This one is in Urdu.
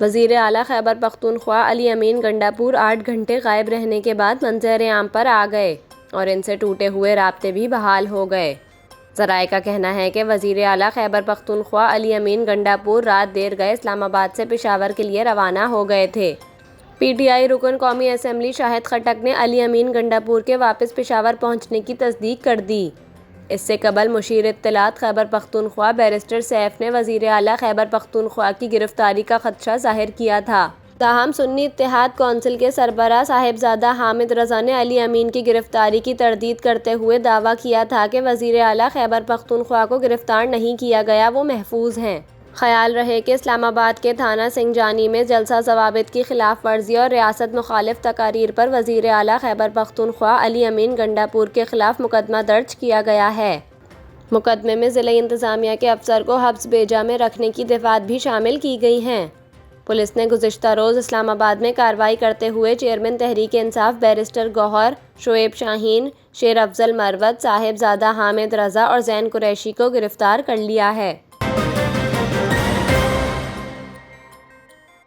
وزیر اعلیٰ خیبر پختونخوا علی امین گنڈاپور 8 گھنٹے غائب رہنے کے بعد منظر عام پر آ گئے اور ان سے ٹوٹے ہوئے رابطے بھی بحال ہو گئے۔ ذرائع کا کہنا ہے کہ وزیر اعلیٰ خیبر پختونخوا علی امین گنڈاپور رات دیر گئے اسلام آباد سے پشاور کے لیے روانہ ہو گئے تھے۔ پی ٹی آئی رکن قومی اسمبلی شاہد خٹک نے علی امین گنڈاپور کے واپس پشاور پہنچنے کی تصدیق کر دی۔ اس سے قبل مشیر اطلاعات خیبر پختونخوا بیرسٹر سیف نے وزیر اعلیٰ خیبر پختونخوا کی گرفتاری کا خدشہ ظاہر کیا تھا۔ تاہم سنی اتحاد کونسل کے سربراہ صاحبزادہ حامد رضا نے علی امین کی گرفتاری کی تردید کرتے ہوئے دعویٰ کیا تھا کہ وزیر اعلیٰ خیبر پختونخوا کو گرفتار نہیں کیا گیا، وہ محفوظ ہیں۔ خیال رہے کہ اسلام آباد کے تھانہ سنگجانی میں جلسہ ضوابط کی خلاف ورزی اور ریاست مخالف تقاریر پر وزیر اعلیٰ خیبر پختونخوا علی امین گنڈاپور کے خلاف مقدمہ درج کیا گیا ہے۔ مقدمے میں ضلعی انتظامیہ کے افسر کو حبس بیجا میں رکھنے کی دفعات بھی شامل کی گئی ہیں۔ پولیس نے گزشتہ روز اسلام آباد میں کارروائی کرتے ہوئے چیئرمین تحریک انصاف بیرسٹر گوہر، شعیب شاہین، شیر افضل مروت، صاحبزادہ حامد رضا اور زین قریشی کو گرفتار کر لیا ہے۔